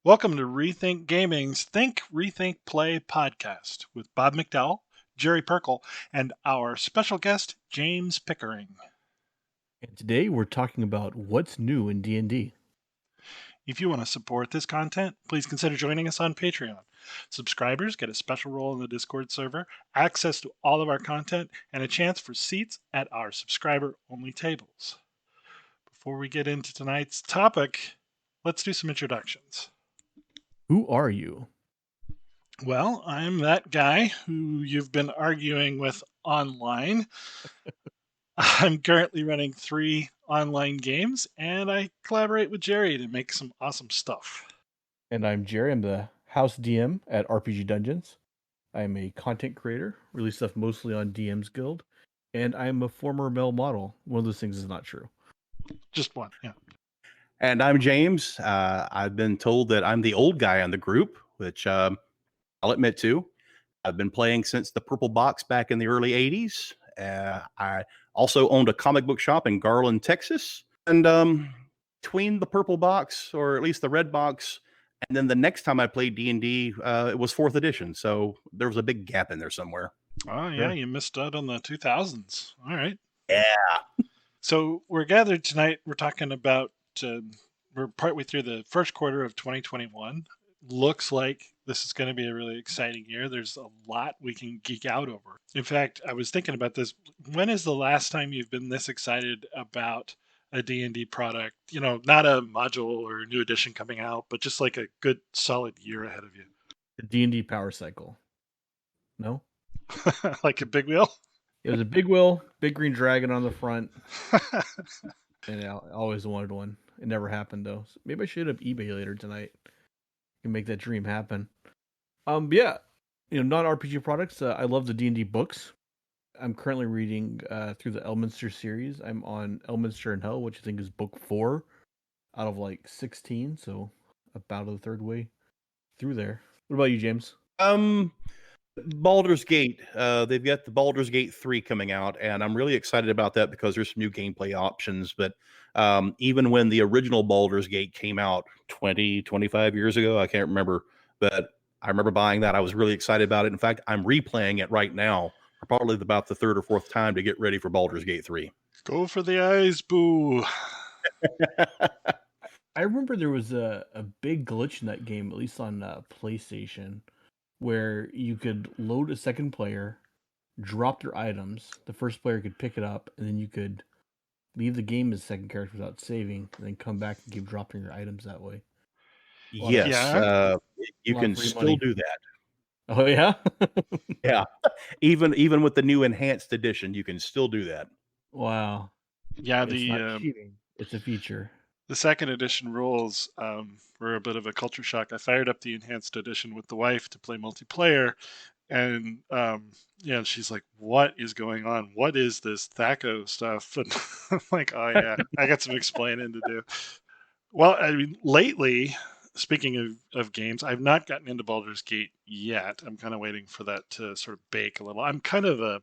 Welcome to Rethink Gaming's Think, Rethink, Play podcast with Bob McDowell, Jerry Perkle, and our special guest, James Pickering. And today we're talking about what's new in D&D. If you want to support this content, please consider joining us on Patreon. Subscribers get a special role in the Discord server, access to all of our content, and a chance for seats at our subscriber-only tables. Before we get into tonight's topic, let's do some introductions. Who are you? Well, I'm that guy who you've been arguing with online. I'm currently running 3 online games, and I collaborate with Jerry to make some awesome stuff. And I'm Jerry. I'm the house DM at RPG Dungeons. I'm a content creator, release stuff mostly on DM's Guild, and I'm a former male model. One of those things is not true. Just one, yeah. And I'm James. I've been told that I'm the old guy on the group, which I'll admit to. I've been playing since the Purple Box back in the early 80s. I also owned a comic book shop in Garland, Texas. And between the Purple Box, or at least the Red Box, and then the next time I played D&D, it was 4th edition. So there was a big gap in there somewhere. Oh, yeah, you missed out on the 2000s. All right. Yeah. So we're gathered tonight. We're talking about, we're partway through the first quarter of 2021. Looks like this is going to be a really exciting year. There's a lot we can geek out over. In fact, I was thinking about this. When is the last time you've been this excited about a D&D product? You know, not a module or a new edition coming out, but just like a good solid year ahead of you. The D&D power cycle. No? Like a big wheel? It was a big wheel, big green dragon on the front. And I always wanted one. It never happened though. So maybe I should hit up eBay later tonight. Can make that dream happen. Yeah, non-RPG products. I love the D&D books. I'm currently reading through the Elminster series. I'm on Elminster in Hell, which I think is book 4 out of like 16, so about the third way through there. What about you, James? Baldur's Gate. They've got the Baldur's Gate 3 coming out, and I'm really excited about that because there's some new gameplay options. But even when the original Baldur's Gate came out 20, 25 years ago, I can't remember, but I remember buying that. I was really excited about it. In fact, I'm replaying it right now, probably about the 3rd or 4th time to get ready for Baldur's Gate 3. Go for the eyes, boo. I remember there was a big glitch in that game, at least on PlayStation, where you could load a second player, drop their items, the first player could pick it up, and then you could leave the game as second character without saving, and then come back and keep dropping your items that way. Yes, you can still do that. Oh yeah? Yeah. Even with the new enhanced edition, you can still do that. Wow. Yeah, It's not cheating. It's a feature. The second edition rules were a bit of a culture shock. I fired up the enhanced edition with the wife to play multiplayer, and she's like, "What is going on? What is this Thaco stuff?" And I'm like, "Oh yeah, I got some explaining to do." Well, I mean, lately, speaking of games, I've not gotten into Baldur's Gate yet. I'm kind of waiting for that to sort of bake a little. I'm kind of a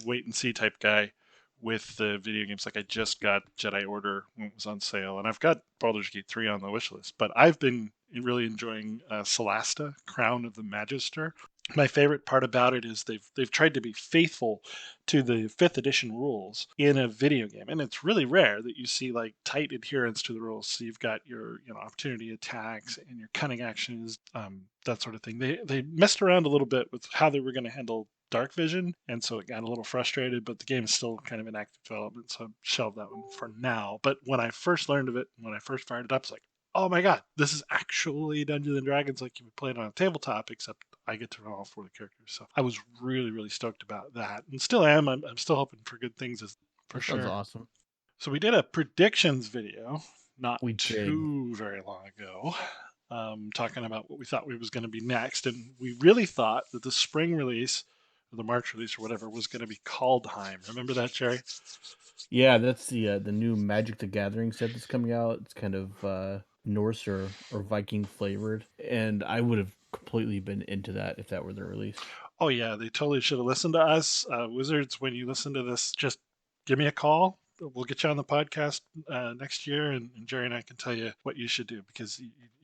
wait and see type guy with the video games. Like I just got Jedi Order when it was on sale, and I've got Baldur's Gate 3 on the wish list. But I've been really enjoying Solasta, Crown of the Magister. My favorite part about it is they've tried to be faithful to the 5th edition rules in a video game, and it's really rare that you see like tight adherence to the rules. So you've got your opportunity attacks and your cunning actions, that sort of thing. They messed around a little bit with how they were going to handle dark vision, and so it got a little frustrated, but the game is still kind of in active development, so I shelved that one for now. But when I first learned of it, when I first fired it up, it's like, oh my god, this is actually Dungeons and Dragons like you would play it on a tabletop, except I get to run all 4 of the characters. So I was really, really stoked about that, and still am. I'm still hoping for good things, for sure. Sounds awesome. So we did a predictions video not We did. too very long ago, talking about what we thought was going to be next, and we really thought that the spring release, or the March release, or whatever, was going to be Kaldheim. Remember that, Jerry? Yeah, that's the new Magic the Gathering set that's coming out. It's kind of Norse or Viking flavored, and I would have completely been into that if that were the release. Oh yeah, they totally should have listened to us. Wizards, when you listen to this, just give me a call. We'll get you on the podcast next year, and Jerry and I can tell you what you should do, because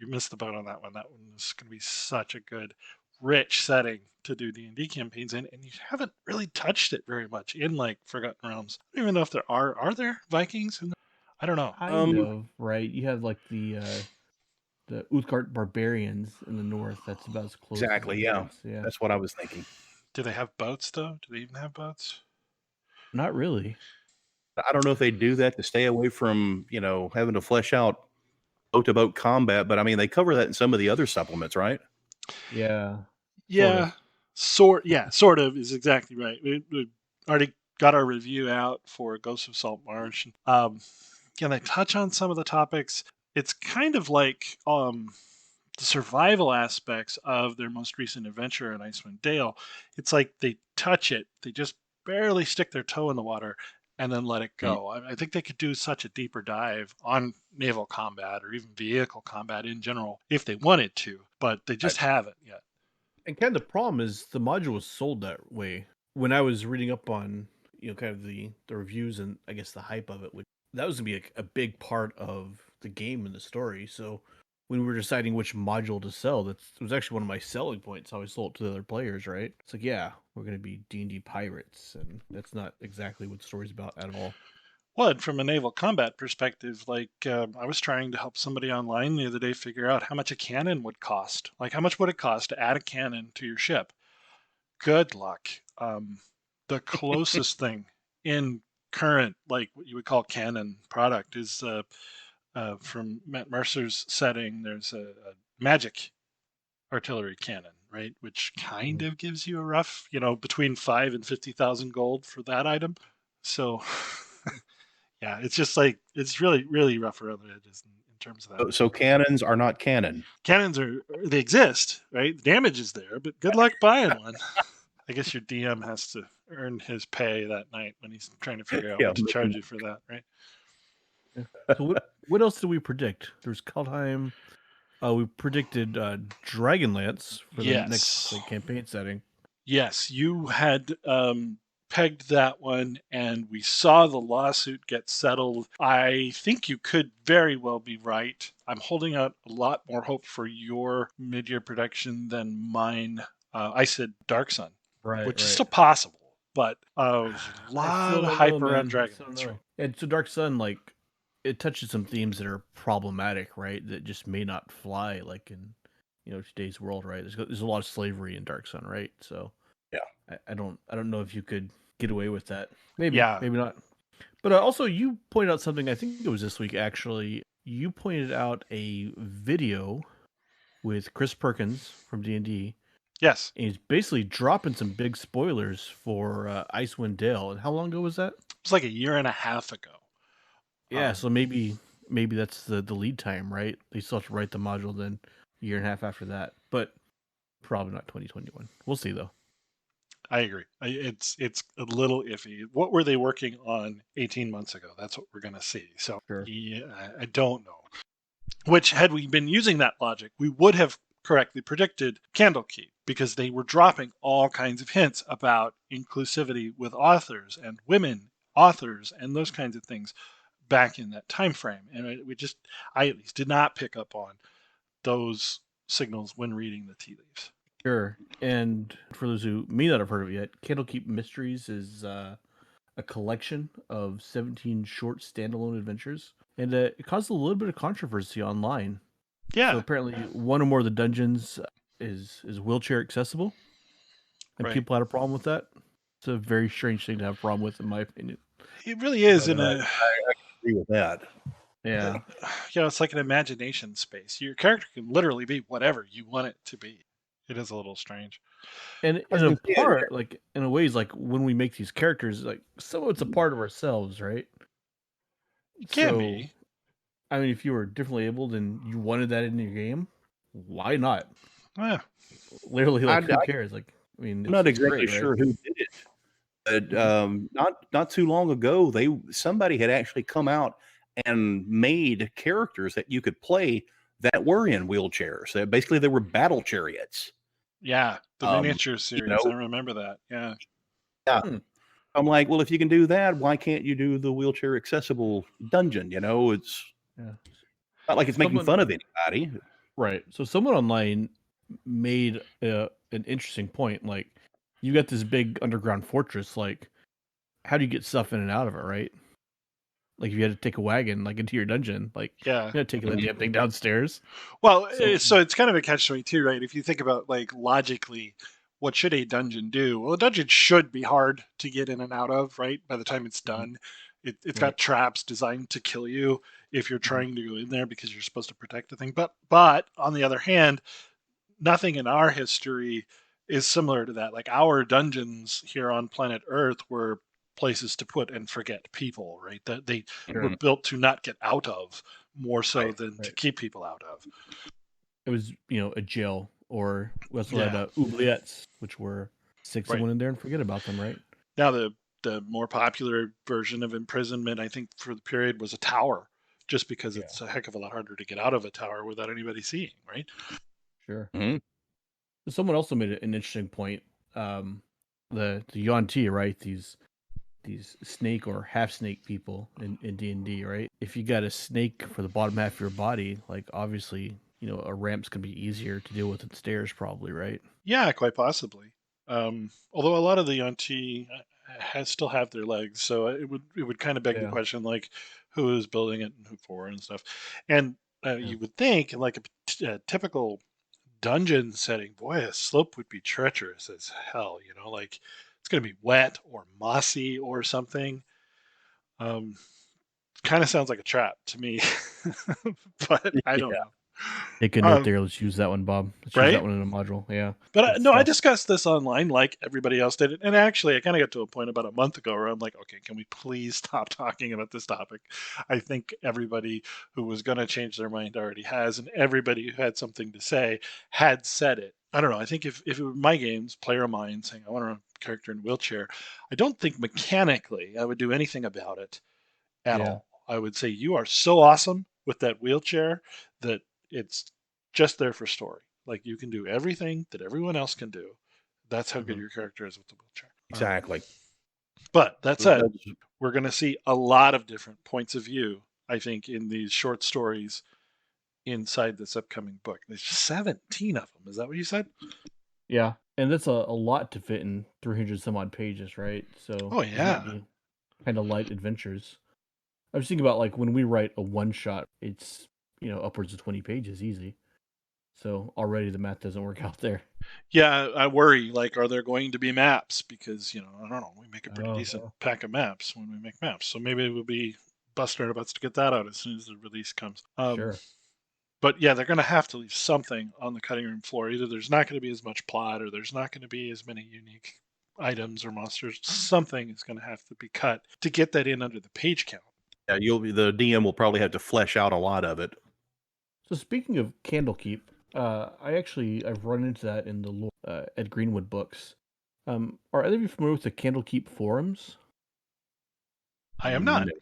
missed the boat on that one. That one is going to be such a good, rich setting to do D&D campaigns in, and you haven't really touched it very much in like Forgotten Realms. I don't even know if there are there Vikings in there? I don't know. Kind of, right? You have like the Uthgard barbarians in the north. That's about as close Exactly. as it Yeah. gets. Yeah. That's what I was thinking. Do they have boats though? Do they even have boats? Not really. I don't know if they do that to stay away from, having to flesh out boat to boat combat, but I mean, they cover that in some of the other supplements, right? Yeah. Yeah, sort of is exactly right. We already got our review out for Ghosts of Salt Marsh. Can I touch on some of the topics? It's kind of like the survival aspects of their most recent adventure in Icewind Dale. It's like they touch it, they just barely stick their toe in the water and then let it Mm. go. I think they could do such a deeper dive on naval combat or even vehicle combat in general if they wanted to, but they just haven't yet. And kind of the problem is the module was sold that way. When I was reading up on, kind of the reviews and I guess the hype of it, that was gonna be a big part of the game and the story. So when we were deciding which module to sell, it was actually one of my selling points. How I sold it to the other players, right? It's like, yeah, we're gonna be D&D pirates, and that's not exactly what the story's about at all. Well, and from a naval combat perspective, like I was trying to help somebody online the other day figure out how much a cannon would cost. Like, how much would it cost to add a cannon to your ship? Good luck. The closest thing in current, like what you would call canon product, is from Matt Mercer's setting. There's a magic artillery cannon, right, which kind of gives you a rough, between 5 and 50,000 gold for that item. So. Yeah, it's just like it's really, really rough around the edges in terms of that. So cannons are not canon. Cannons they exist, right? The damage is there, but good luck buying one. I guess your DM has to earn his pay that night when he's trying to figure out Yeah, what to charge you for that, right? So what else did we predict? There's Kaldheim. We predicted Dragonlance for the next campaign setting. Yes, you had pegged that one, and we saw the lawsuit get settled. I think you could very well be right. I'm holding out a lot more hope for your mid-year production than mine. I said Dark Sun, which is still possible, but a lot of hype around Dragonlance. And so Dark Sun, like, it touches some themes that are problematic, right? That just may not fly, like in today's world, right? There's a lot of slavery in Dark Sun, right? So yeah, I don't know if you could get away with that. Maybe, maybe not. But also, you pointed out something. I think it was this week actually. You pointed out a video with Chris Perkins from D&D. Yes, and he's basically dropping some big spoilers for Icewind Dale. And how long ago was that? It was like a year and a half ago. Yeah, so maybe that's the lead time, right? They still have to write the module then a year and a half after that, but probably not 2021. We'll see though. I agree. It's a little iffy. What were they working on 18 months ago? That's what we're going to see. So yeah, I don't know. Which, had we been using that logic, we would have correctly predicted Candlekeep, because they were dropping all kinds of hints about inclusivity with authors and women authors and those kinds of things back in that time frame. And I at least did not pick up on those signals when reading the tea leaves. Sure. And for those who may not have heard of it yet, Candlekeep Mysteries is a collection of 17 short standalone adventures. And it caused a little bit of controversy online. Yeah. So apparently one or more of the dungeons is wheelchair accessible. And people had a problem with that. It's a very strange thing to have a problem with, in my opinion. It really is. I agree with that. Yeah. It's like an imagination space. Your character can literally be whatever you want it to be. It is a little strange. And in a part, like in a ways, like when we make these characters, like some of it's a part of ourselves, right? It can be. I mean, if you were differently abled and you wanted that in your game, why not? Yeah. Literally, like, who cares? Like, I mean, I'm not exactly sure who did it, but not too long ago, somebody had actually come out and made characters that you could play that were in wheelchairs. Basically, they were battle chariots. Yeah, the miniature series. I remember that. Yeah. Yeah. I'm like, well, if you can do that, why can't you do the wheelchair accessible dungeon? It's not like it's making fun of anybody. Right. So someone online made an interesting point. Like, you got this big underground fortress. Like, how do you get stuff in and out of it? Right. Like, if you had to take a wagon like into your dungeon, like Yeah. you got to take that Mhm. damn thing downstairs. Well, So so it's kind of a catch-22, right? If you think about like logically, what should a dungeon do? Well, a dungeon should be hard to get in and out of, right? By the time it's Mhm. done, it's Right. got traps designed to kill you if you're Mhm. trying to go in there because you're supposed to protect the thing. But on the other hand, nothing in our history is similar to that. Like our dungeons here on planet Earth were places to put and forget people, right? That they were Mhm. built to not get out of more so Right. than to Right. keep people out of. It was a jail, or we also had Yeah, oubliettes, which were stick right. someone in there and forget about them. Right. Now the more popular version of imprisonment, I think, for the period was a tower, just because Yeah. it's a heck of a lot harder to get out of a tower without anybody seeing, right? Sure. Mhm. Someone also made an interesting point. Um, the Yuan-Ti, right? These snake or half snake people in D&D, right? If you got a snake for the bottom half of your body, like obviously, a ramp's gonna be easier to deal with than stairs, probably, right? Yeah, quite possibly. Although a lot of the Yuan-Ti has still have their legs, so it would kind of beg the Yeah. question, like who is building it and who for and stuff. And Yeah. you would think, in like a typical dungeon setting, boy, a slope would be treacherous as hell. Like it's gonna be wet or mossy or something. Um, Kind of sounds like a trap to me, but I don't Yeah. know. Take a note Um, there. Let's use that one, Bob. Let's use that right? one in a module. Yeah. But Good no, I stuff. discussed this online like everybody else did. And actually, I kind of got to a point about a month ago where I'm like, okay, can we please stop talking about this topic? I think everybody who was going to change their mind already has, and everybody who had something to say had said it. I don't know. I think if it were my games, player of mine saying, I want a character in a wheelchair, I don't think mechanically I would do anything about it at Yeah. all. I would say you are so awesome with that wheelchair that it's just there for story. Like you can do everything that everyone else can do. That's how good Hmm. your character is with the wheelchair. Exactly. But that That- said, that's- we're going to see a lot of different points of view, I think, in these short stories inside this upcoming book. There's 17 of them. Is that what you said? Yeah. And that's a lot to fit in 300 some odd pages, right? So Oh, these might yeah. be kind of light adventures. I was thinking about like when we write a one shot, it's upwards of 20 pages easy. So already the math doesn't work out there. Yeah, I worry. Like, are there going to be maps? Because, I don't know. We make a pretty Oh, decent yeah. pack of maps when we make maps. So maybe we'll be busting our butts to get that out as soon as the release comes. Sure. But yeah, they're going to have to leave something on the cutting room floor. Either there's not going to be as much plot, or there's not going to be as many unique items or monsters. Something is going to have to be cut to get that in under the page count. Yeah, the DM will probably have to flesh out a lot of it. So speaking of Candlekeep, I've run into that in the Ed Greenwood books. Are either of you familiar with the Candlekeep forums? I am not. No.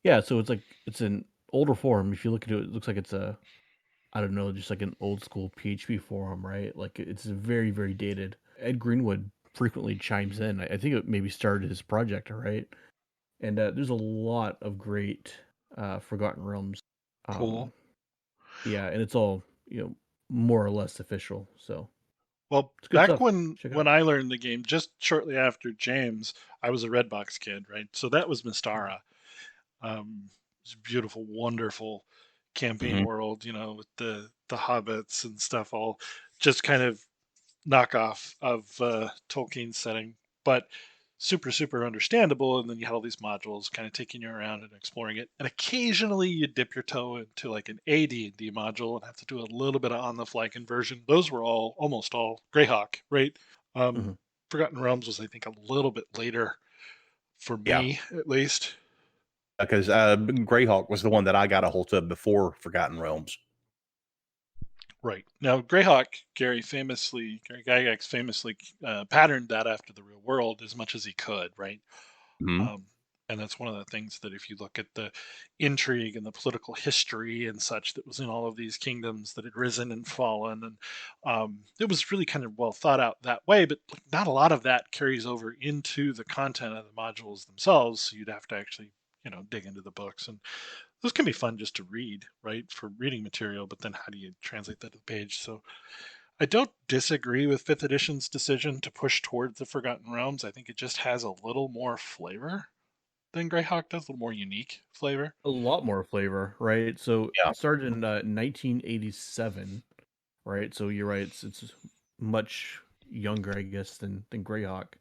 Yeah, so it's an older forum. If you look at it, it looks like it's I don't know, just like an old school PHP forum, right? Like it's very, very dated. Ed Greenwood frequently chimes in. I think it maybe started his project, right? And there's a lot of great Forgotten Realms. Cool. Um, yeah, and it's all more or less official. So Well, it's good back stuff. when Check it when out. I learned the game, just shortly after James, I was a Redbox kid, right? So that was Mystara. It's a beautiful, wonderful campaign Mhm. world, with the hobbits and stuff, all just kind of knockoff of Tolkien's setting, but super, super understandable. And then you had all these modules kind of taking you around and exploring it. And occasionally you dip your toe into like an AD&D module and have to do a little bit of on-the-fly conversion. Those were almost all Greyhawk, right? Um, Hmm. Forgotten Realms was, I think, a little bit later for Yeah, me, at least. because Greyhawk was the one that I got a hold of before Forgotten Realms. Right. Now, Greyhawk, Gary Gygax famously patterned that after the real world as much as he could, right? Mhm. Um, and that's one of the things that if you look at the intrigue and the political history and such that was in all of these kingdoms that had risen and fallen, and it was really kind of well thought out that way, but not a lot of that carries over into the content of the modules themselves. So you'd have to actually, dig into the books and those can be fun just to read, right, for reading material. But then how do you translate that to the page? So I don't disagree with fifth edition's decision to push towards the Forgotten Realms. I think it just has a little more flavor than Greyhawk does, a little more unique flavor. A lot more flavor, right? So Yeah. it started in 1987, right? So you're right, it's much younger, I guess, than Greyhawk.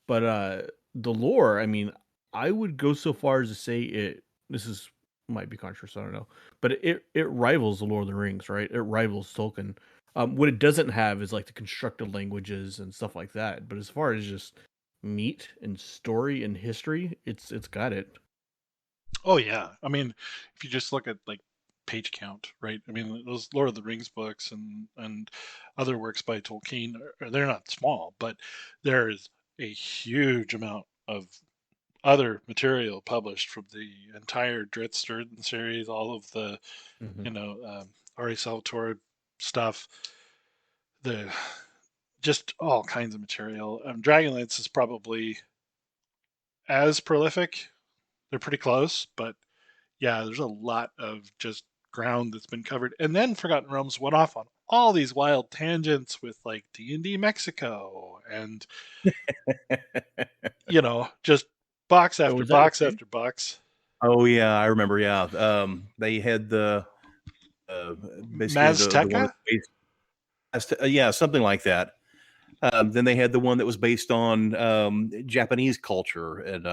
But the lore, I mean, I would go so far as to say it. This is might be controversial, I don't know, but it rivals the Lord of the Rings, right? It rivals Tolkien. What it doesn't have is like the constructed languages and stuff like that. But as far as just meat and story and history, it's got it. Oh yeah, I mean, if you just look at like page count, right? I mean, those Lord of the Rings books and other works by Tolkien, they're not small, but there is a huge amount of other material published from the entire Dritz Sturgeon series, all of the Mm-hmm. Ari Salvatore stuff, the just all kinds of material. Dragonlance is probably as prolific. They're pretty close, but yeah, there's a lot of just ground that's been covered. And then Forgotten Realms went off on all these wild tangents with like D&D Mexico and just box Oh, after was that a box thing? after box. Oh yeah, I remember. Yeah, they had the uh, basically the one Mazteca? that's based, yeah, something like that. Then they had the one that was based on Japanese culture and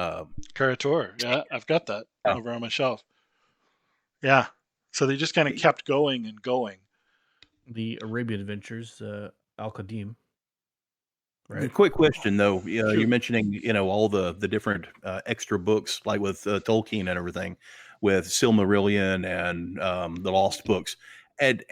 Karator. Yeah, I've got that yeah. over on my shelf. Yeah. So they just kind of kept going and going. The Arabian Adventures, Al Qadim, A right? quick question though, you're Shoot. mentioning all the different extra books like with Tolkien and everything, with Silmarillion and the Lost Books. And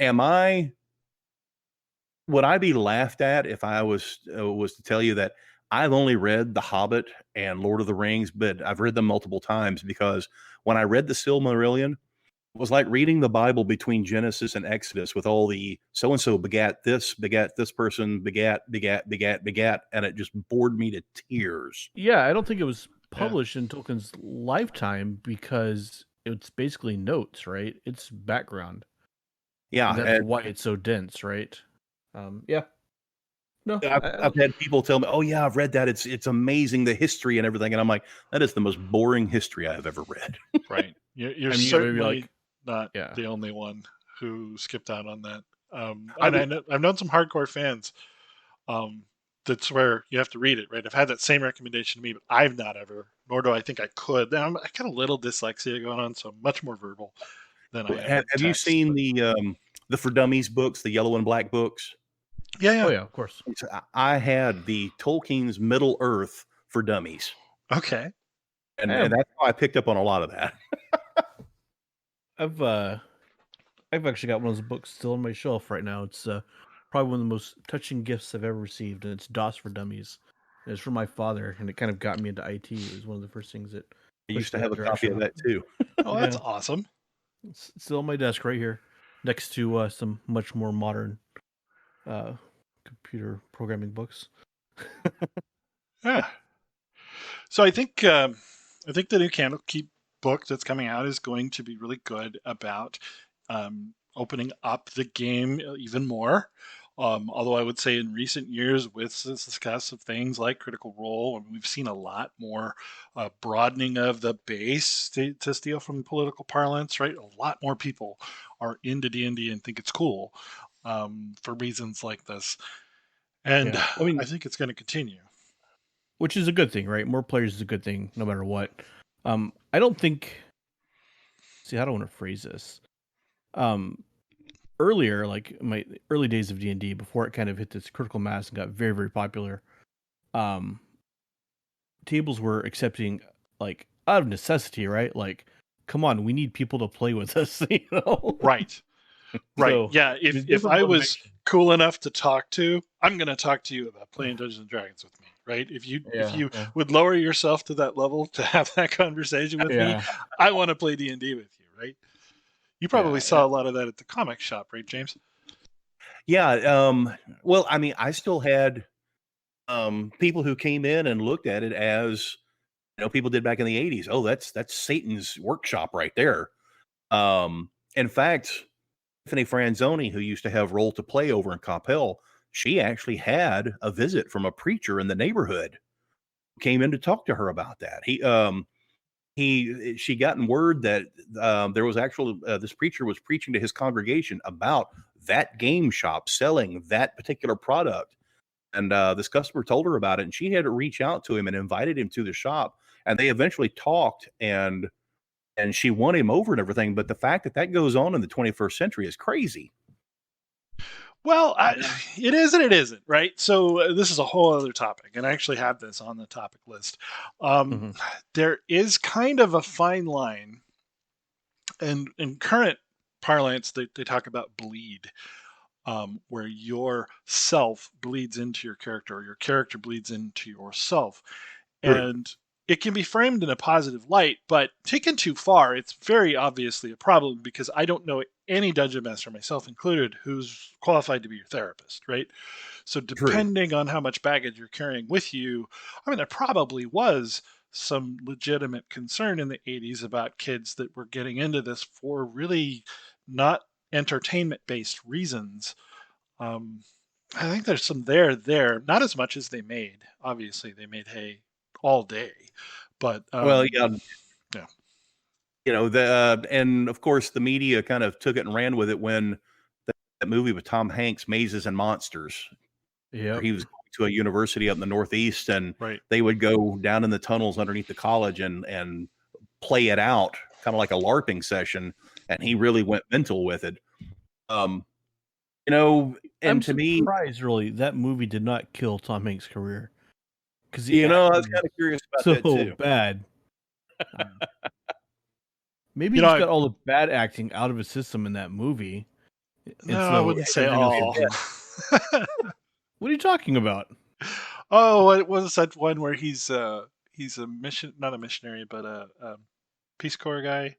would I be laughed at if I was to tell you that I've only read The Hobbit and Lord of the Rings, but I've read them multiple times because when I read the Silmarillion, it was like reading the Bible between Genesis and Exodus with all the so and so begat this person, begat, and it just bored me to tears. Yeah, I don't think it was Yeah. published in Tolkien's lifetime because it's basically notes, right? It's background, Yeah, and that's and why it's so dense, right? Yeah. No, I've had people tell me, "Oh yeah, I've read that. It's amazing the history and everything," and I'm like, "That is the most boring history I've ever read." Right. You're I mean, yeah, maybe certainly like, not yeah, the only one who skipped out on that. I And would, I've known some hardcore fans um, that swear you have to read it, right? I've had that same recommendation to me, but I've not ever, nor do I think I could. I got a little dyslexia going on, so I'm much more verbal than I am have you text. seen But the For Dummies books, the yellow and black books? yeah, oh yeah. yeah, of course. I had the Tolkien's Middle Earth for Dummies, Okay. I and have, that's how I picked up on a lot of that. I've I've actually got one of those books still on my shelf right now. It's probably one of the most touching gifts I've ever received, and it's DOS for Dummies. And it's from my father, and it kind of got me into IT. It was one of the first things that I used pushed to me have that a copy of direction. that too. Oh, that's Yeah, awesome. it's still on my desk right here, next to some much more modern uh, computer programming books. Yeah. So I think the new Candlekeep book that's coming out is going to be really good about opening up the game even more. Although I would say in recent years, with the success of things like Critical Role, I mean, we've seen a lot more broadening of the base to steal from political parlance. Right, a lot more people are into D&D and think it's cool for reasons like this, and Yeah, I I mean, think it's going to continue. which is a good thing, right? More players is a good thing, no matter what. I don't think. See, how do I want to phrase this? Um, Earlier, like my early days of D&D, before it kind of hit this critical mass and got very, very popular, um, tables were accepting like out of necessity, right? Like, come on, we need people to play with us, you know. Right. Right. So Yeah. If there's if different I was motivation. cool enough to talk to, I'm going to talk to you about playing Dungeons and Dragons with me. Right. If Yeah, you yeah, would lower yourself to that level to have that conversation with me, yeah, I want to play D&D with you. Right. You probably yeah. saw a lot of that at the comic shop, right, James? Yeah. Well, I mean, I still had people who came in and looked at it as people did back in the '80s. Oh, that's Satan's workshop right there. In fact, Tiffany Franzoni, who used to have Roll to Play over in Coppell, she actually had a visit from a preacher in the neighborhood who came in to talk to her about that. She gotten word that there was actually this preacher was preaching to his congregation about that game shop selling that particular product. And this customer told her about it, and she had to reach out to him and invited him to the shop. And they eventually talked, and she won him over and everything. But the fact that that goes on in the 21st century is crazy. Well, it is and it isn't, right? So this is a whole other topic, and I actually have this on the topic list. There is kind of a fine line, and in current parlance, they talk about bleed, where your self bleeds into your character, or your character bleeds into yourself. True. And it can be framed in a positive light, but taken too far, it's very obviously a problem, because I don't know any dungeon master, myself included, who's qualified to be your therapist, right? So depending on how much baggage you're carrying with you, I mean, there probably was some legitimate concern in the 80s about kids that were getting into this for really not entertainment based reasons. Um, I think there's some there, not as much as they made. Obviously, they made hay all day, but Well, yeah, yeah. and of course the media kind of took it and ran with it when that movie with Tom Hanks, Mazes and Monsters, where he was going to a university up in the Northeast, and Right. they would go down in the tunnels underneath the college and play it out, kind of like a LARPing session, and he really went mental with it. And I'm to me, surprised really that movie did not kill Tom Hanks' career, because I was kind of curious about that so too. bad. Maybe he just got all the bad acting out of his system in that movie. No, I wouldn't say all. What are you talking about? Oh, what was that one where he's a not a missionary, but a Peace Corps guy,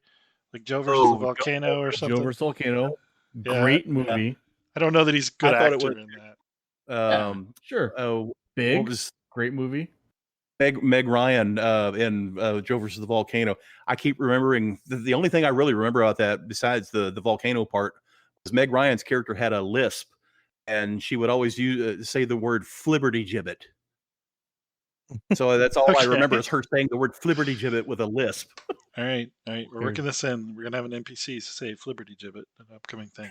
like Joe versus the Volcano or something. Joe versus Volcano, great movie. Yeah. I don't know that he's a good actor in that. Sure. Big, what was great movie. Meg Ryan in Joe versus the Volcano. I keep remembering the only thing I really remember about that, besides the volcano part, was Meg Ryan's character had a lisp, and she would always say the word flibberty gibbet. So that's all I remember is her saying the word flibberty gibbet with a lisp. All right. We're working this in. We're gonna have an NPC say flibberty gibbet, an upcoming thing.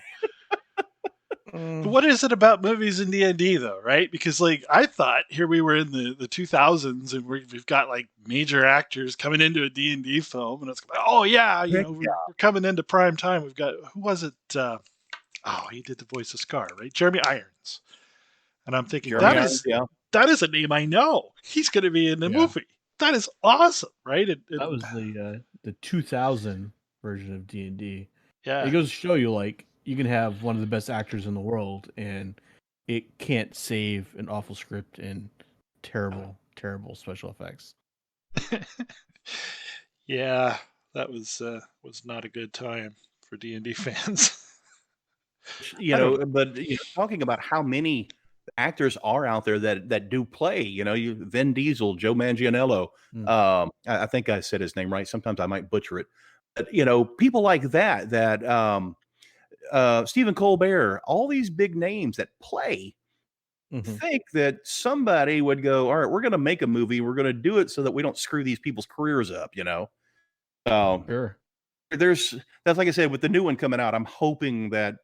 But what is it about movies in D&D though, right? Because like I thought here we were in the 2000s, and we've got like major actors coming into a D&D film, and it's we're coming into prime time. We've got, who was it? He did the voice of Scar, right? Jeremy Irons. And I'm thinking that is a name I know. He's going to be in the movie. That is awesome, right? That was the 2000 version of D&D. Yeah, it goes to show you, like, you can have one of the best actors in the world, and it can't save an awful script and terrible, terrible special effects. Yeah, that was not a good time for D&D fans. But talking about how many actors are out there that do play, Vin Diesel, Joe Manganiello. I think I said his name right. Sometimes I might butcher it. But, people like that Stephen Colbert, all these big names that play, think that somebody would go, all right, we're going to make a movie. We're going to do it so that we don't screw these people's careers up, Sure. That's like I said, with the new one coming out, I'm hoping that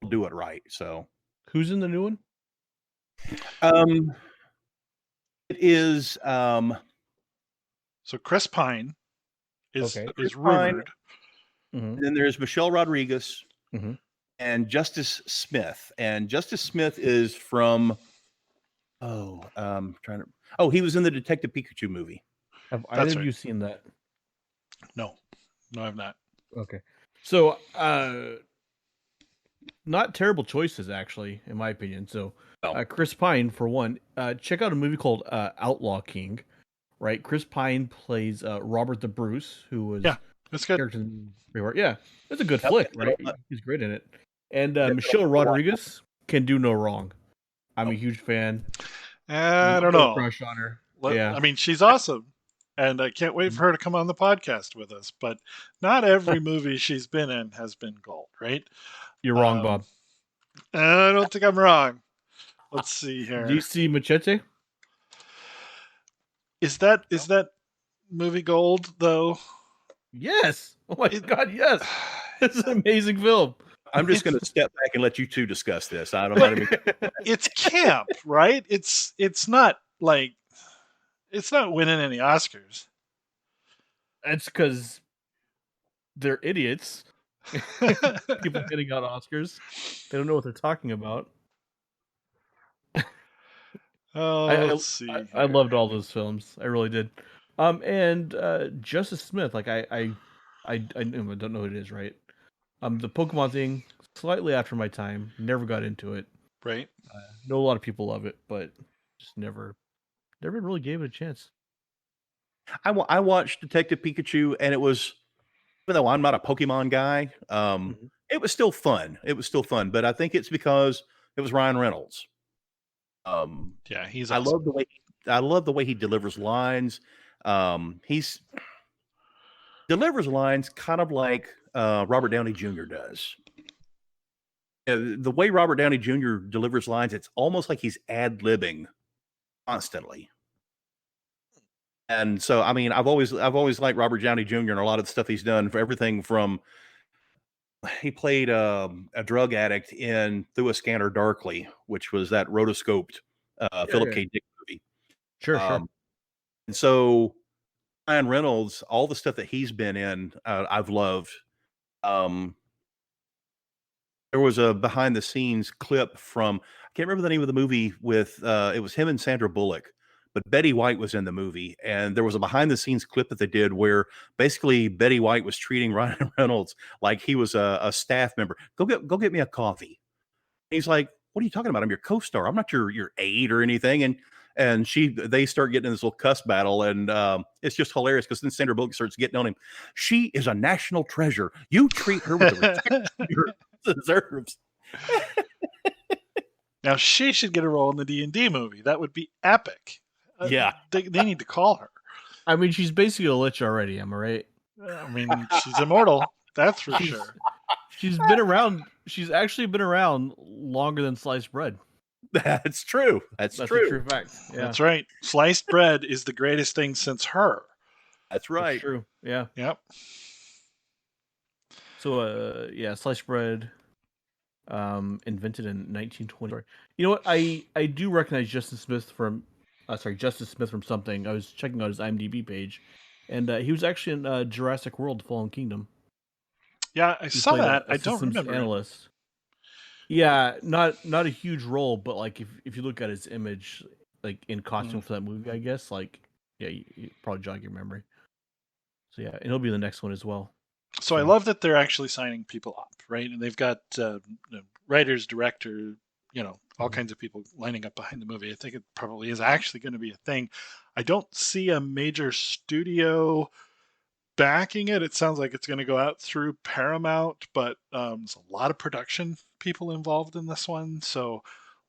we'll do it right. So who's in the new one? It is so Chris Pine is rumored. Pine. Then there's Michelle Rodriguez and Justice Smith. And Justice Smith is from he was in the Detective Pikachu movie. Have either of you seen that? No, I've not. Okay. So not terrible choices, actually, in my opinion. So Chris Pine, for one, check out a movie called Outlaw King, right? Chris Pine plays Robert the Bruce, who was that's good. Yeah, it's a good flick, right? He's great in it. And Michelle Rodriguez can do no wrong. I'm a huge fan. I don't know. Crush on her. I mean, she's awesome. and I can't wait for her to come on the podcast with us. But not every movie she's been in has been gold, right? You're wrong, Bob. And I don't think I'm wrong. Let's see Do you here. see Machete? Is that movie gold though? Yes. Oh my God, yes. It's an amazing film. I'm just going to step back and let you two discuss this. I'm not even. It's camp, right? It's not like it's not winning any Oscars. That's because they're idiots. People getting out Oscars. They don't know what they're talking about. Oh, let's see. I loved all those films. I really did. And Justice Smith, like I don't know who it is, right? The Pokemon thing, slightly after my time. Never got into it. Right. Know a lot of people love it, but just never really gave it a chance. I watched Detective Pikachu, and it was, even though I'm not a Pokemon guy, it was still fun. It was still fun, but I think it's because it was Ryan Reynolds. Yeah, he's I awesome. love the way he delivers lines. He's delivers lines kind of like Robert Downey Jr. does. The way Robert Downey Jr. delivers lines, it's almost like he's ad-libbing constantly. And so, I mean, I've always liked Robert Downey Jr. and a lot of the stuff he's done, for everything from, he played a drug addict in Through a Scanner Darkly, which was that rotoscoped Philip K. Dick movie. Sure. And so Ryan Reynolds, all the stuff that he's been in, I've loved. There was a behind the scenes clip from, I can't remember the name of the movie, with it was him and Sandra Bullock, but Betty White was in the movie, and there was a behind the scenes clip that they did where basically Betty White was treating Ryan Reynolds like he was a staff member. Go get me a coffee. And he's like, "What are you talking about? I'm your co-star. I'm not your aide or anything." And they start getting in this little cuss battle, and it's just hilarious because then Sandra Bullock starts getting on him. She is a national treasure. You treat her with the respect she deserves. Now she should get a role in the D&D movie. That would be epic. Yeah. They need to call her. I mean, she's basically a lich already. Am I right? I mean, she's immortal. That's for sure. She's been around. She's actually been around longer than sliced bread. That's true. That's true. A true fact. Yeah. That's right. Sliced bread is the greatest thing since her. That's right. That's true. Yeah. Yep. So, sliced bread, invented in 1920. You know what? I do recognize Justice Smith from something. I was checking out his IMDb page, and he was actually in Jurassic World: Fallen Kingdom. Yeah, I saw that. I don't systems remember. Analyst. Yeah, not a huge role, but like if you look at his image, like in costume for that movie, I guess, like, yeah, you probably jog your memory. So yeah, and he'll be the next one as well. So I love that they're actually signing people up, right? And they've got writers, director, all kinds of people lining up behind the movie. I think it probably is actually going to be a thing. I don't see a major studio backing it. It sounds like it's going to go out through Paramount, but there's a lot of production people involved in this one, so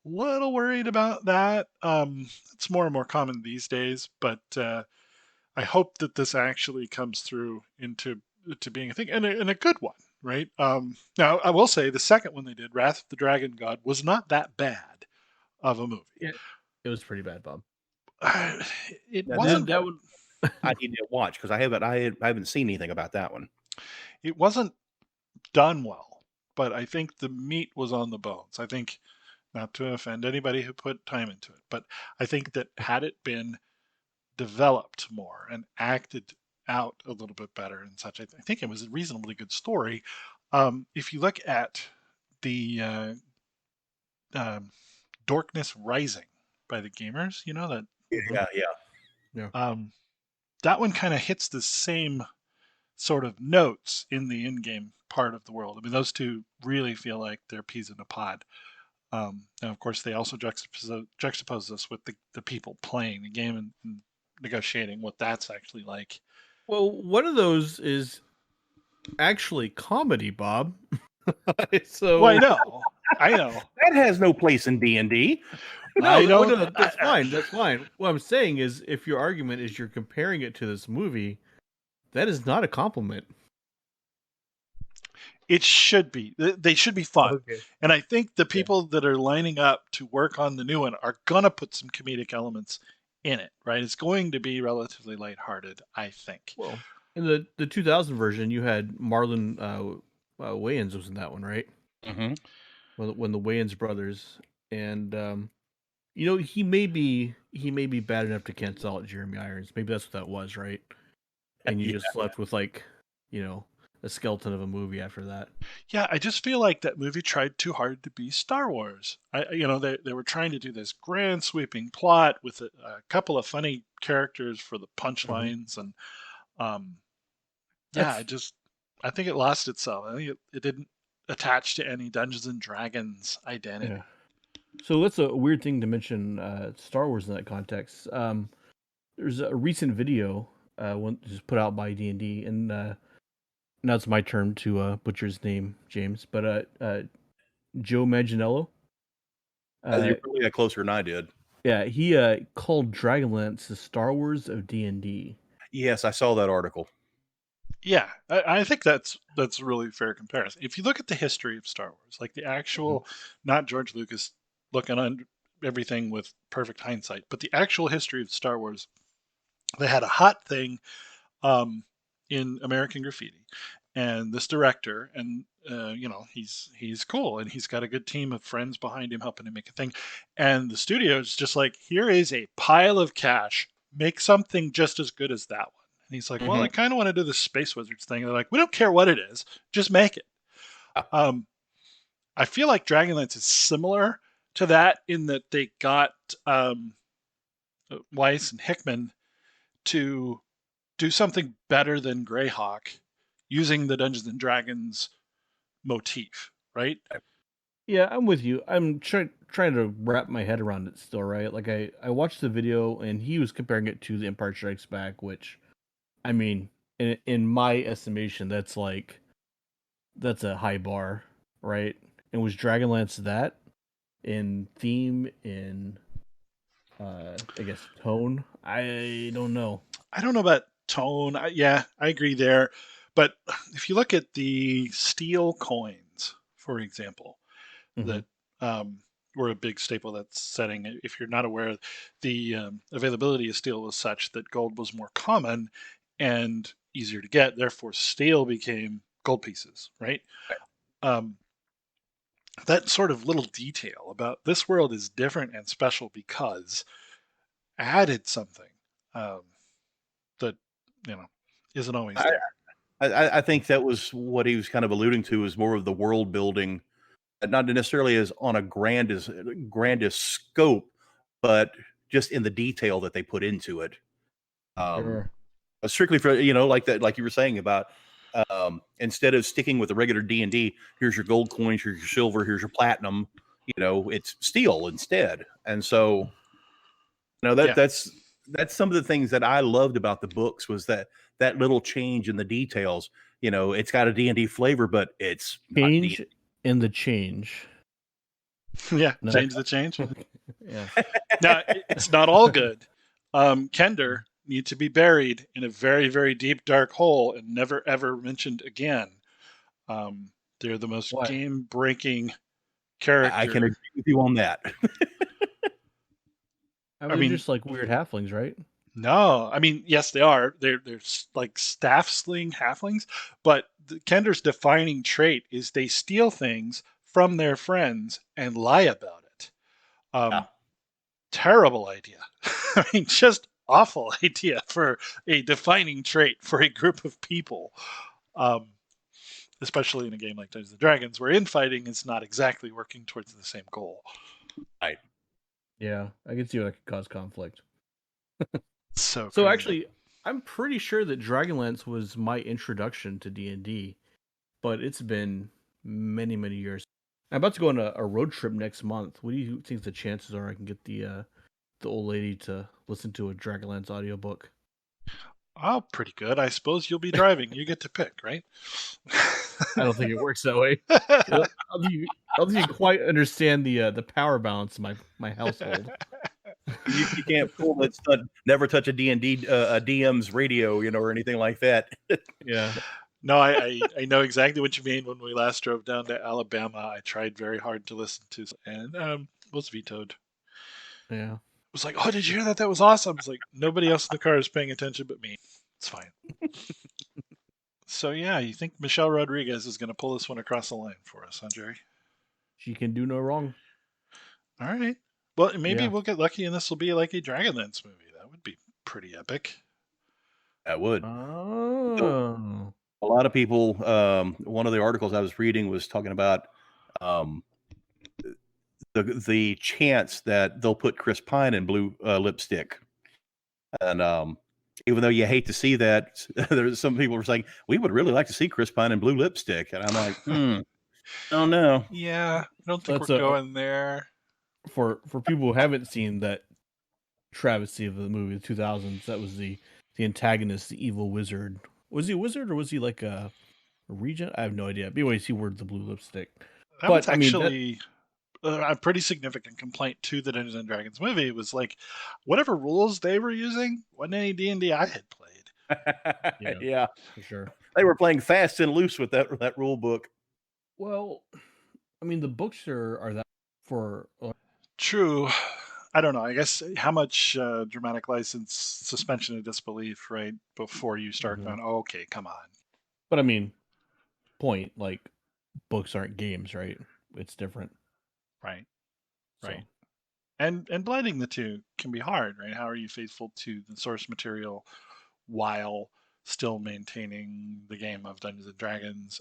a little worried about that. It's more and more common these days, but I hope that this actually comes through into being a thing, and a good one, right? Now, I will say the second one they did, Wrath of the Dragon God, was not that bad of a movie. Yeah, it was pretty bad, Bob. It wasn't. That one. I need to watch because I haven't seen anything about that one. It wasn't done well, but I think the meat was on the bones. I think, not to offend anybody who put time into it, but I think that had it been developed more and acted out a little bit better and such, I think it was a reasonably good story. If you look at the Darkness Rising by the Gamers, that. Yeah. That one kind of hits the same sort of notes in the in-game part of the world. I mean, those two really feel like they're peas in a pod. And of course, they also juxtapose this with the people playing the game and negotiating what that's actually like. Well, one of those is actually comedy, Bob. So, well, I know. That has no place in D&D. That's fine. That's fine. What I'm saying is, if your argument is you're comparing it to this movie, that is not a compliment. It should be. They should be fun. Okay. And I think the people that are lining up to work on the new one are going to put some comedic elements in it, right? It's going to be relatively lighthearted, I think. Well, in the 2000 version, you had Marlon Wayans was in that one, right? Mm-hmm. When the Wayans brothers, and you know, he may be bad enough to cancel out Jeremy Irons. Maybe that's what that was, right? And you just left with, like, you know, a skeleton of a movie after that. Yeah, I just feel like that movie tried too hard to be Star Wars. They were trying to do this grand sweeping plot with a couple of funny characters for the punchlines, and um, yeah, I think it lost itself. I think it didn't attach to any Dungeons and Dragons identity. Yeah. So that's a weird thing to mention Star Wars in that context. There's a recent video just put out by D&D, and now it's my turn to butcher his name, James. But Joe Manganiello. You probably got closer than I did. Yeah, he called Dragonlance the Star Wars of D&D. Yes, I saw that article. Yeah, I think that's a really fair comparison. If you look at the history of Star Wars, like the actual, not George Lucas looking on everything with perfect hindsight, but the actual history of Star Wars, they had a hot thing in American Graffiti, and this director, and he's cool, and he's got a good team of friends behind him helping him make a thing, and the studio is just like, here is a pile of cash, make something just as good as that one. And he's like, well, I kind of want to do the Space Wizards thing. And they're like, we don't care what it is, just make it. I feel like Dragonlance is similar to that in that they got Weiss and Hickman to do something better than Greyhawk using the Dungeons and Dragons motif, right? Yeah, I'm with you. I'm trying to wrap my head around it still, right? Like, I watched the video, and he was comparing it to The Empire Strikes Back, which, I mean, in my estimation, that's a high bar, right? And was Dragonlance that in theme, in I guess tone? I don't know. I don't know about tone. I agree there. But if you look at the steel coins, for example, that were a big staple of that setting. If you're not aware, the availability of steel was such that gold was more common and easier to get. Therefore, steel became gold pieces, right? That sort of little detail about this world is different and special because added something that isn't always there. I think that was what he was kind of alluding to, is more of the world building, not necessarily as on a grandest scope, but just in the detail that they put into it. Sure. Strictly for, like that, like you were saying about, instead of sticking with the regular D&D, here's your gold coins, here's your silver, here's your platinum, it's steel instead. And so, that's some of the things that I loved about the books, was that little change in the details. It's got a D&D flavor, but it's change in the change. Yeah, no. Change the change. Yeah. Now, it's not all good. Kender need to be buried in a very, very deep, dark hole and never, ever mentioned again. They're the most game-breaking character. I can agree with you on that. I mean, just like weird halflings, right? No, I mean, yes, they are. They're like staff sling halflings, but Kender's defining trait is they steal things from their friends and lie about it. Terrible idea. I mean, just awful idea for a defining trait for a group of people, especially in a game like Dungeons and Dragons, where infighting is not exactly working towards the same goal. Right. Yeah, I can see how that could cause conflict. So actually, I'm pretty sure that Dragonlance was my introduction to D&D, but it's been many, many years. I'm about to go on a road trip next month. What do you think the chances are I can get the old lady to listen to a Dragonlance audiobook? Oh, pretty good. I suppose you'll be driving. You get to pick, right? I don't think it works that way. don't think you quite understand the power balance in my household. You can't pull that stud, never touch a D&D, a DM's radio, or anything like that. Yeah. No, I know exactly what you mean. When we last drove down to Alabama, I tried very hard to listen to, and was vetoed. Yeah. It was like, oh, did you hear that? That was awesome. It's like nobody else in the car is paying attention but me. It's fine. So yeah, you think Michelle Rodriguez is going to pull this one across the line for us, huh, Jerry? She can do no wrong. All right. Well, maybe Yeah. we'll get lucky and this will be like a Dragonlance movie. That would be pretty epic. That would. Oh. A lot of people, one of the articles I was reading was talking about the chance that they'll put Chris Pine in blue lipstick. And even though you hate to see that, there's some people were saying, we would really like to see Chris Pine in blue lipstick. And I'm like, I don't know. Yeah, I don't think That's we're going there. For people who haven't seen that travesty of the movie, the 2000s, that was the antagonist, the evil wizard. Was he a wizard or was he like a regent? I have no idea. But anyways, he wore the blue lipstick. That But was I mean, actually a pretty significant complaint to the Dungeons and Dragons movie. It was like, whatever rules they were using wasn't any D&D I had played. Yeah, for sure. They were playing fast and loose with that rule book. Well, I mean, the books are that for. True. I don't know. I guess how much dramatic license, suspension of disbelief, right? Before you start going, oh, okay, come on. But I mean, point, like, books aren't games, right? It's different. Right. So. Right. And blending the two can be hard, right? How are you faithful to the source material while still maintaining the game of Dungeons and Dragons?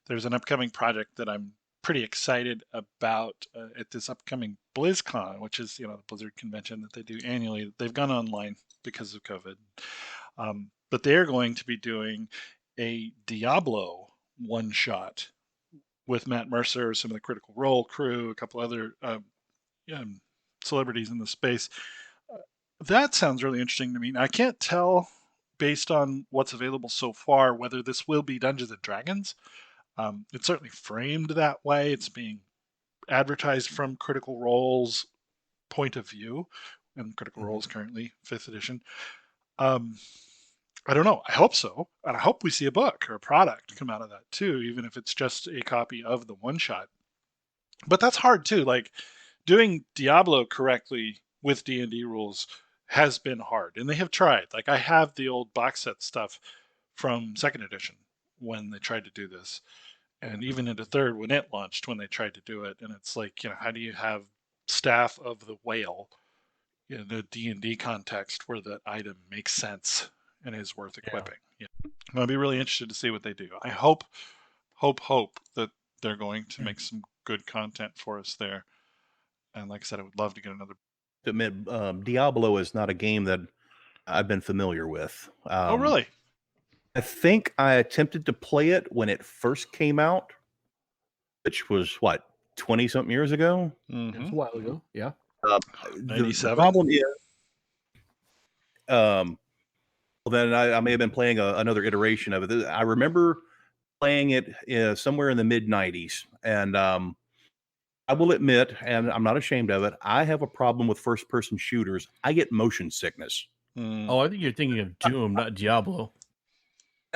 There's an upcoming project that I'm pretty excited about at this upcoming BlizzCon, which is the Blizzard convention that they do annually. They've gone online because of COVID, but they're going to be doing a Diablo one shot with Matt Mercer, some of the Critical Role crew, a couple other celebrities in the space. That sounds really interesting to me. I can't tell based on what's available so far whether this will be Dungeons and Dragons. It's certainly framed that way. It's being advertised from Critical Role's point of view, and Critical Role is currently 5th edition. I don't know. I hope so, and I hope we see a book or a product come out of that too, even if it's just a copy of the one shot. But that's hard too. Like doing Diablo correctly with D&D rules has been hard, and they have tried. Like I have the old box set stuff from 2nd edition when they tried to do this, and even into 3rd when it launched, when they tried to do it. And it's like, how do you have Staff of the Whale in the D&D context where that item makes sense and is worth equipping? Yeah. I'll be really interested to see what they do. I hope that they're going to make some good content for us there. And like I said, I would love to get another. To admit, Diablo is not a game that I've been familiar with. Oh, really? I think I attempted to play it when it first came out, which was what, 20-something years ago? Mm-hmm. It's a while ago. Yeah. 97. The problem is, well, then I may have been playing another iteration of it. I remember playing it somewhere in the mid 90s, and I will admit, and I'm not ashamed of it, I have a problem with first person shooters. I get motion sickness. Oh, I think you're thinking of Doom, not Diablo.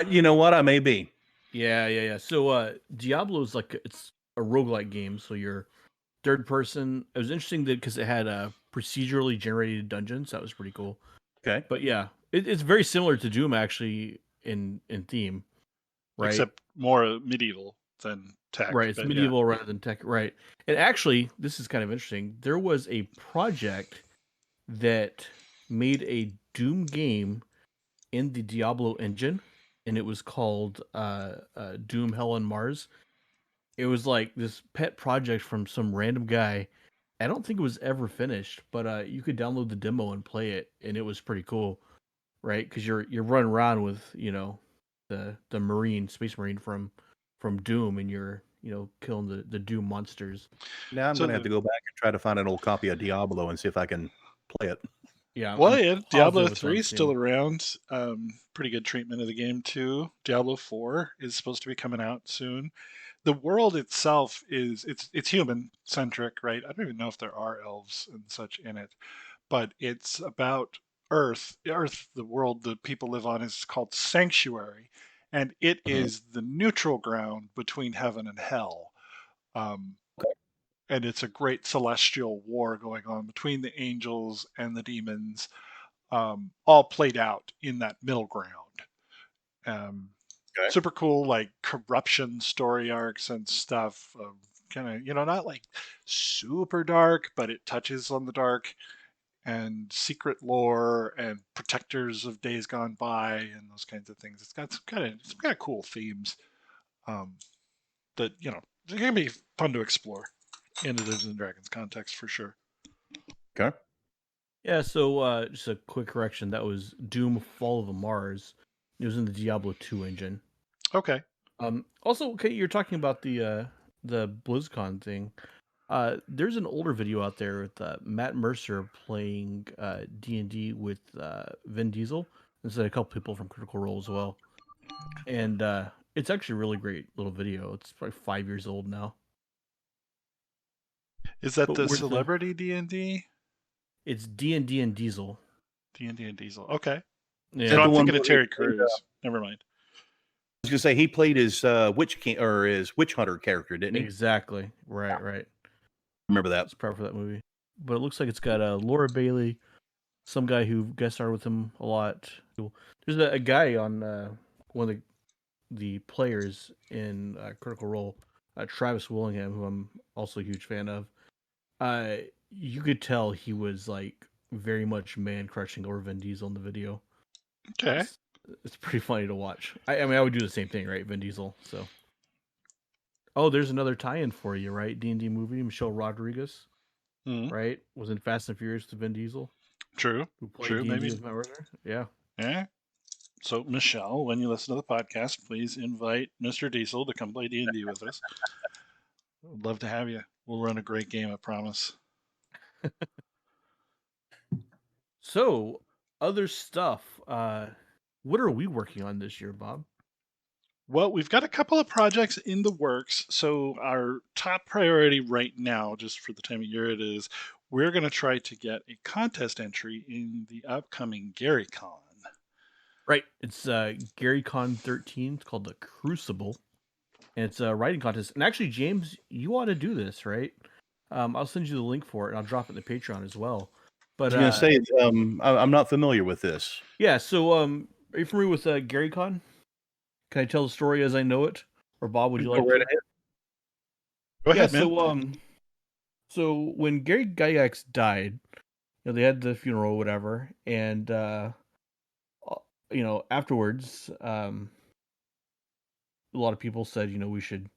You know what? I may be. Yeah. So Diablo is it's a roguelike game. So you're third person. It was interesting because it had procedurally generated dungeons. That was pretty cool. Okay. But yeah, it's very similar to Doom actually in theme, right? Except more medieval than tech. Right, it's medieval rather than tech. Right. And actually, this is kind of interesting. There was a project that made a Doom game in the Diablo engine, and it was called Doom Hell on Mars. It was like this pet project from some random guy. I don't think it was ever finished, but you could download the demo and play it, and it was pretty cool, right? Because you're running around with the space marine from Doom, and you're killing the Doom monsters. Now I'm going to have to go back and try to find an old copy of Diablo and see if I can play it. Yeah. Well, yeah, Diablo 3 is still around. Pretty good treatment of the game too. Diablo 4 is supposed to be coming out soon. the world itself is it's human centric, right? I don't even know if there are elves and such in it, but it's about Earth. Earth, the world that people live on, is called Sanctuary, and it Mhm. is the neutral ground between heaven and hell. Um, Okay. and it's a great celestial war going on between the angels and the demons, all played out in that middle ground. Um, Okay. Super cool, like corruption story arcs and stuff. Kind of, not like super dark, but it touches on the dark and secret lore and protectors of days gone by and those kinds of things. It's got some kind of cool themes, um, that it's gonna be fun to explore in a Dungeons and Dragons context for sure. Okay. Yeah, so just a quick correction. That was Doom Fall of the Mars. It was in the Diablo 2 engine. Okay, Also, okay, you're talking about the BlizzCon thing. There's an older video out there with Matt Mercer playing D&D with Vin Diesel. There's a couple people from Critical Role as well, and it's actually a really great little video. It's probably 5 years old now, is that but the worth the. celebrity D&D? It's D&D and Diesel. D&D and Diesel. Okay. Is No, that Yeah, the I'm one thinking of where he Terry played, Crews. Never mind. I was gonna say he played his witch king or his witch hunter character, didn't he? exactly. Right, right. Remember that? It's proud for that movie. But it looks like it's got Laura Bailey, some guy who guest starred with him a lot. There's a guy on one of the players in Critical Role, Travis Willingham, who I'm also a huge fan of. Uh, you could tell he was like very much man crushing over Vin Diesel in the video. Okay. It's it's pretty funny to watch. I mean, I would do the same thing, right? Vin Diesel. So, oh, there's another tie-in for you, right? D&D movie. Michelle Rodriguez, Mm, right? Was in Fast and Furious to Vin Diesel, true. who played True. D&D Maybe. with Matt Mercer. Yeah. Yeah. So Michelle, when you listen to the podcast, please invite Mr. Diesel to come play D&D with us. I'd love to have you. We'll run a great game, I promise. So, other stuff. What are we working on this year, Bob? Well, we've got a couple of projects in the works. So our top priority right now, just for the time of year it is, we're going to try to get a contest entry in the upcoming GaryCon. Right. It's GaryCon 13. It's called the Crucible, and it's a writing contest. And actually, James, you ought to do this, right? I'll send you the link for it, and I'll drop it in the Patreon as well. I But was gonna say I'm not familiar with this. yeah. So are you familiar with GaryCon? Can I tell the story as I know it, or Bob, would you Go like right to? ahead. Go Yeah. ahead, man. So when Gary Gygax died, they had the funeral, or whatever, and afterwards, a lot of people said, we should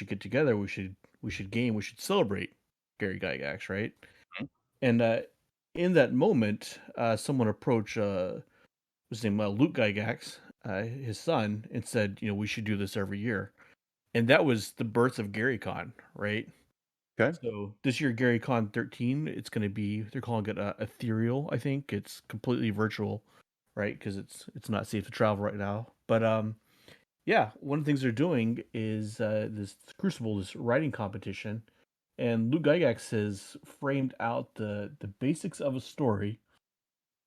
get together, we should game, we should celebrate Gary Gygax, right? Mhm. And in that moment, someone approached his name Luke Gygax, his son, and said, we should do this every year, and that was the birth of GaryCon, right? Okay. So this year, GaryCon 13, it's going to be, they're calling it ethereal. I think it's completely virtual, right? Because it's not safe to travel right now. But yeah, one of the things they're doing is this Crucible, this writing competition, and Luke Gygax has framed out the basics of a story,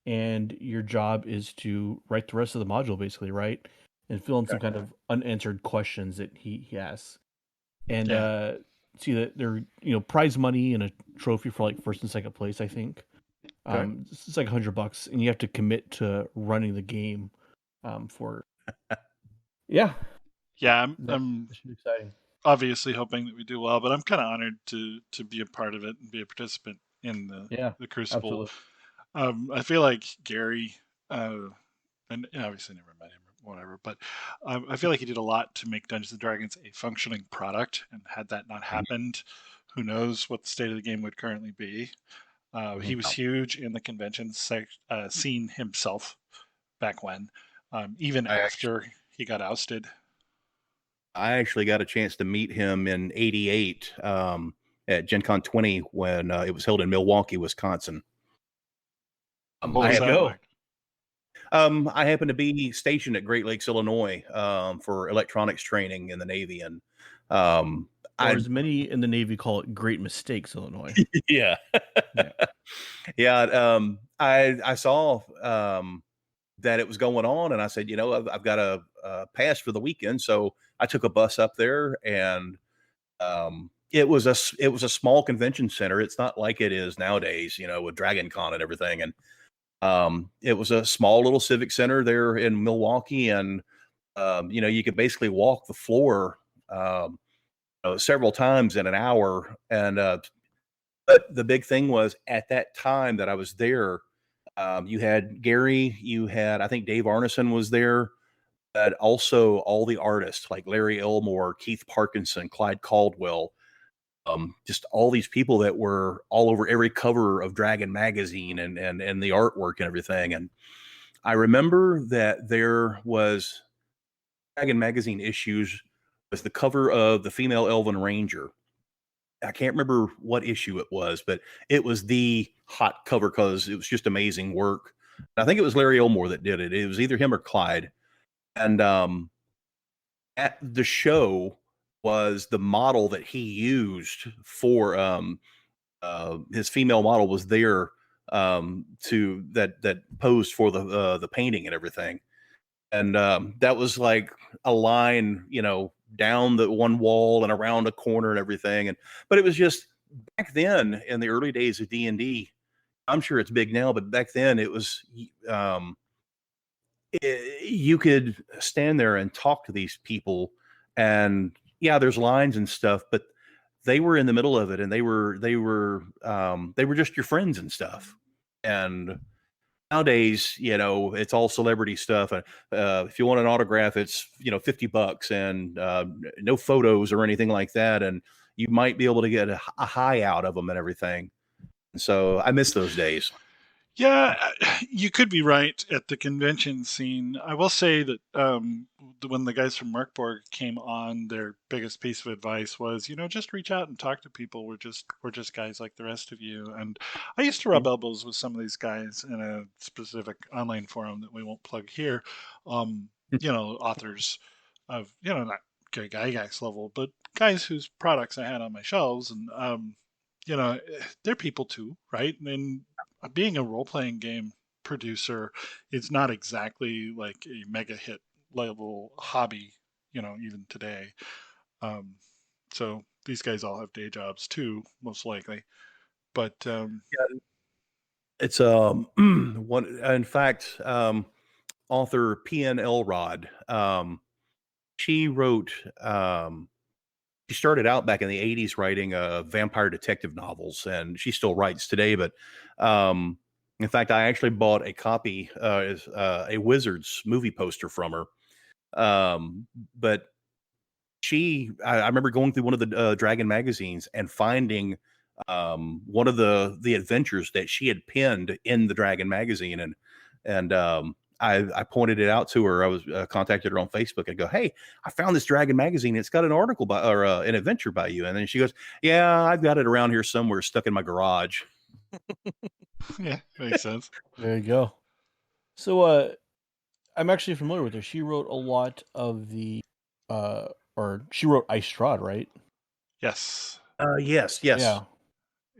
and your job is to write the rest of the module, basically, right, and fill in some Okay. kind of unanswered questions that he asks, and Yeah. see that there prize money and a trophy for like first and second place, I think. Okay. It's like $100, and you have to commit to running the game for yeah. Yeah, That I'm should be exciting. obviously hoping that we do well, but I'm kind of honored to be a part of it and be a participant in Yeah, the Crucible. absolutely. I feel like Gary, and obviously never met him or whatever, but I feel like he did a lot to make Dungeons and Dragons a functioning product. And had that not Mhm. happened, who knows what the state of the game would currently be. He Mhm. was huge in the convention scene himself back when, even I actually, after he got ousted. I actually got a chance to meet him in '88 at Gen Con 20 when it was held in Milwaukee, Wisconsin. What I How'd was it happened that go? like? I happened to be stationed at Great Lakes, Illinois, for electronics training in the Navy, and Or I as many in the Navy call it, great mistakes, Illinois. yeah. Yeah. Yeah, I saw that it was going on, and I said, I've got a pass for the weekend, so I took a bus up there, and it was a small convention center. It's not like it is nowadays, with Dragon Con and everything. And it was a small little civic center there in Milwaukee, and you could basically walk the floor um, several times in an hour. And but the big thing was at that time that I was there, you had Gary, you had I think Dave Arneson was there, but also all the artists like Larry Elmore, Keith Parkinson, Clyde Caldwell, just all these people that were all over every cover of Dragon magazine and the artwork and everything. And I remember that there was Dragon magazine issues was the cover of the female Elven Ranger. I can't remember what issue it was, but it was the hot cover because it was just amazing work. I think it was Larry Elmore that did it. It was either him or Clyde. And at the show was the model that he used for his female model was there to that posed for the painting and everything. And that was like a line, down the one wall and around a corner and everything. And but it was just back then in the early days of D&D. I'm sure it's big now, but back then it was um, you could stand there and talk to these people, and yeah, there's lines and stuff, but they were in the middle of it, and they were just your friends and stuff. And nowadays, it's all celebrity stuff. If you want an autograph, it's $50, and no photos or anything like that, and you might be able to get a high out of them and everything. So I miss those days. Yeah, you could be right at the convention scene. I will say that when the guys from Merkborg came on, their biggest piece of advice was, just reach out and talk to people. We're just guys like the rest of you. And I used to rub elbows with some of these guys in a specific online forum that we won't plug here. Authors of not Gary Gygax level, but guys whose products I had on my shelves, and they're people too, right? And being a role playing game producer, it's not exactly like a mega hit level hobby, even today. Um, so these guys all have day jobs too, most likely. But It's one. In fact, author P.N. Elrod. She wrote. She started out back in the '80s writing vampire detective novels, and she still writes today. But um, in fact, I actually bought a copy, a Wizards movie poster from her. But I remember going through one of the Dragon magazines and finding one of the adventures that she had penned in the Dragon magazine, and I pointed it out to her. I was contacted her on Facebook and go, "Hey, I found this Dragon magazine. It's got an article by or an adventure by you." And then she goes, "Yeah, I've got it around here somewhere, stuck in my garage." yeah, makes sense. There you go. So I'm actually familiar with her. She wrote a lot of the or she wrote Ice Strahd, right? Yes. Yes, yes. Yeah.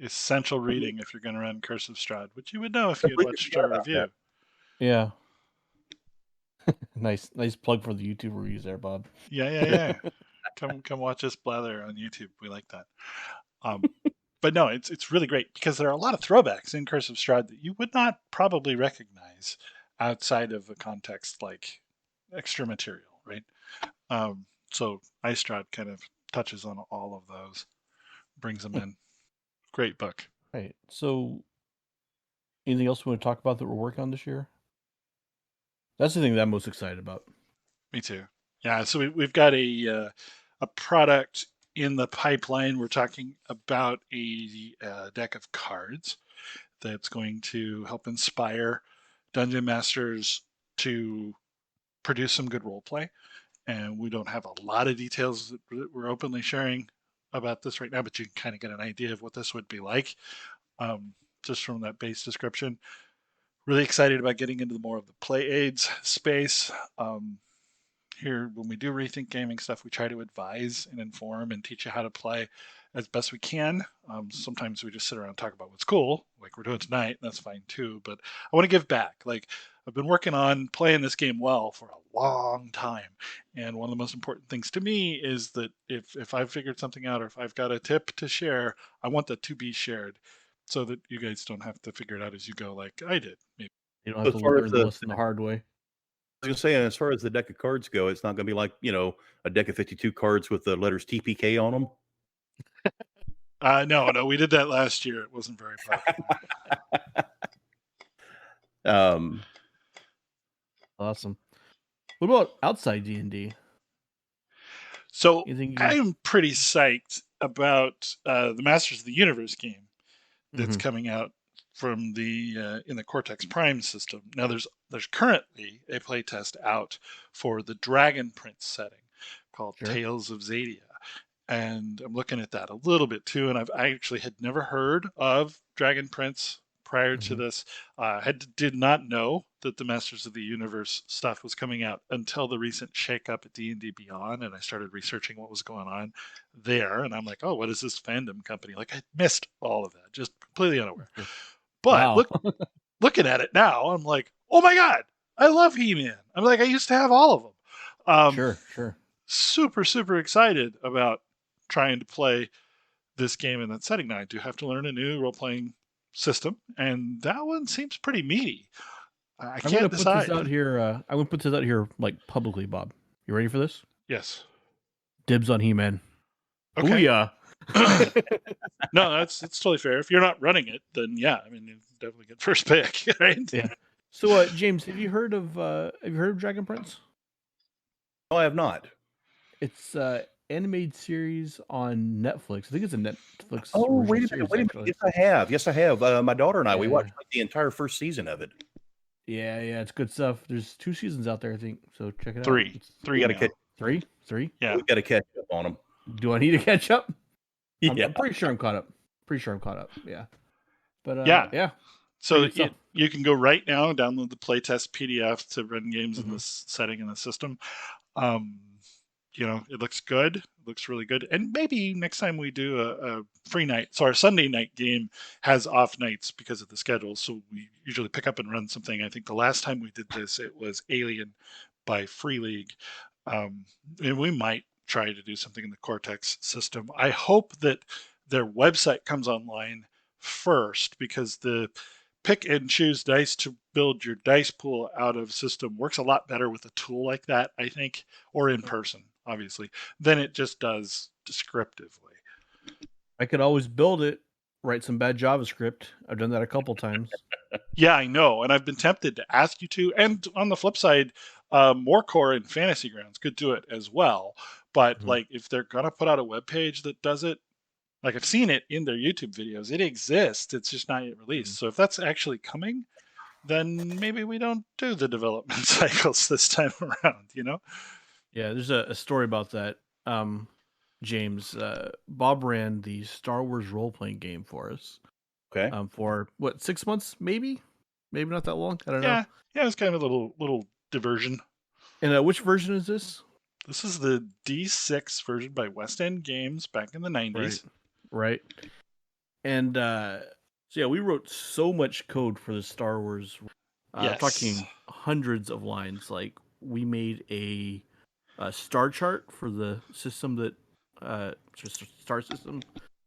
Essential reading if you're going to run Curse of Strahd, which you would know if you had Completely watched forgot our about that. review. Yeah. Nice plug for the YouTube reviews there, Bob. Yeah. Come watch us blather on YouTube. We like that. Um, but no, it's really great because there are a lot of throwbacks in Curse of Strahd that you would not probably recognize outside of a context like extra material, right? So Ice Strahd kind of touches on all of those, brings them in. Great book. Right. So anything else we want to talk about that we're working on this year? That's the thing that I'm most excited about. Me too. Yeah, so we've got a product in the pipeline. We're talking about a deck of cards that's going to help inspire dungeon masters to produce some good role play. And we don't have a lot of details that we're openly sharing about this right now, but you can kind of get an idea of what this would be like um, just from that base description. Really excited about getting into more of the play aids space. here when we do Rethink Gaming stuff, we try to advise and inform and teach you how to play as best we can. Sometimes we just sit around and talk about what's cool, like we're doing tonight, and that's fine too. But I want to give back. Like, I've been working on playing this game well for a long time, and one of the most important things to me is that if I've figured something out or if I've got a tip to share, I want that to be shared, so that you guys don't have to figure it out as you go, like I did. Maybe. You don't have As to far as learn the lesson the hard way. I was gonna say, as far as the deck of cards go, it's not gonna be like a deck of 52 cards with the letters TPK on them. No, we did that last year. It wasn't very popular. Awesome. What about outside D&D? So Anything I'm pretty psyched about the Masters of the Universe game that's coming out from the in the Cortex Prime system. Now there's currently a playtest out for the Dragon Prince setting called Tales of Xadia. And I'm looking at that a little bit too, and I actually had never heard of Dragon Prince prior to this. Did not know that the Masters of the Universe stuff was coming out until the recent shakeup at D&D Beyond, and I started researching what was going on there, and I'm like, oh, what is this fandom company? Like, I missed all of that, just completely unaware. But looking at it now, I'm like, oh my god, I love He-Man. I'm like, I used to have all of them. Sure. Super, super excited about trying to play this game in that setting. Now I do have to learn a new role-playing system, and that one seems pretty meaty. I can't decide. Put this out here. I'm gonna put this out here like publicly, Bob. You ready for this? Yes. Dibs on He-Man. Okay. Booyah. No, that's totally fair. If you're not running it, then yeah, I mean, you definitely get first pick, right? Yeah. So, James, have you heard of Dragon Prince? No, I have not. It's animated series on Netflix. I think it's a Netflix. Oh, wait a minute. Yes, I have. My daughter and I, we watched like the entire first season of it. Yeah, it's good stuff. There's 2 seasons out there, I think. So check it out. Three. We got to catch. Three. Yeah, we got to catch up on them. Do I need to catch up? Yeah. I'm pretty sure I'm caught up. Yeah. But yeah. So you can go right now, download the playtest PDF to run games in this setting in the system. It looks good. It looks really good. And maybe next time we do a free night. So our Sunday night game has off nights because of the schedule. So we usually pick up and run something. I think the last time we did this, it was Alien by Free League. And we might try to do something in the Cortex system. I hope that their website comes online first, because the pick and choose dice to build your dice pool out of system works a lot better with a tool like that, I think, or in person, obviously, than it just does descriptively. I could always build it, write some bad JavaScript. I've done that a couple times. Yeah, I know. And I've been tempted to ask you to. And on the flip side, More Core and Fantasy Grounds could do it as well. But like, if they're going to put out a web page that does it, like, I've seen it in their YouTube videos. It exists. It's just not yet released. So if that's actually coming, then maybe we don't do the development cycles this time around, Yeah, there's a story about that. James, Bob ran the Star Wars role-playing game for us. Okay. For what, 6 months, maybe not that long. I don't know. Yeah, it was kind of a little diversion. And which version is this? This is the D6 version by West End Games back in the 90s. Right. And so yeah, we wrote so much code for the Star Wars. Talking hundreds of lines. Like, we made a star chart for the system that star system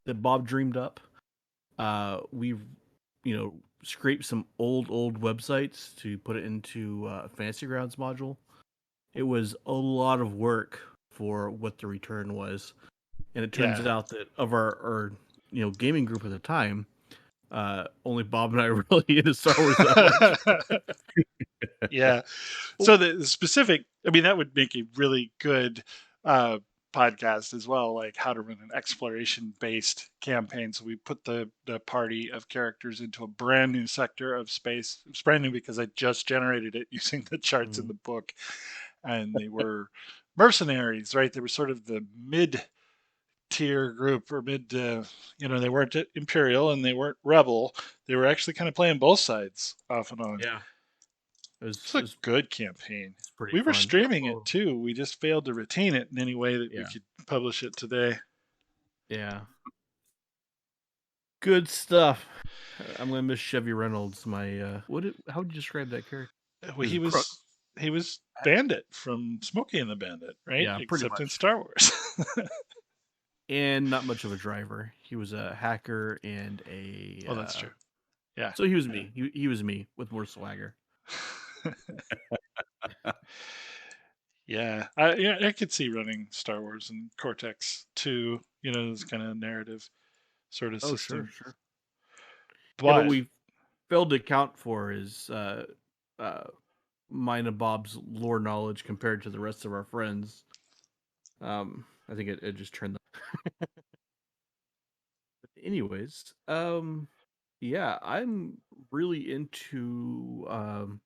that Bob dreamed up. We scraped some old websites to put it into a Fantasy Grounds module. It was a lot of work for what the return was. And it turns out that of our gaming group at the time, only Bob and I were really into Star Wars that much. Yeah. So the specific, I mean, that would make a really good podcast as well, like how to run an exploration-based campaign. So we put the party of characters into a brand new sector of space. It's brand new because I just generated it using the charts in the book. And they were mercenaries, right? They were sort of the mid-tier group, or they weren't Imperial and they weren't Rebel. They were actually kind of playing both sides off and on. Yeah. It's a good campaign. pretty We were fun. streaming Oh, it too. We just failed to retain it in any way that we yeah. could publish it today. Yeah. Good stuff. I'm gonna miss Chevy Reynolds. My how would you describe that character? Well, Is crook. he was Bandit from Smokey and the Bandit, right? Yeah, pretty Except in much. Star Wars. And not much of a driver. He was a hacker and a. Oh, that's true. Yeah. So he was me. He was me with more swagger. Yeah, I could see running Star Wars and Cortex too. You know, this kind of narrative sort of Oh, sure, system. sure. Yeah, but But we failed to account for his mine and Bob's lore knowledge compared to the rest of our friends. I think it just turned. Anyways, yeah, I'm really into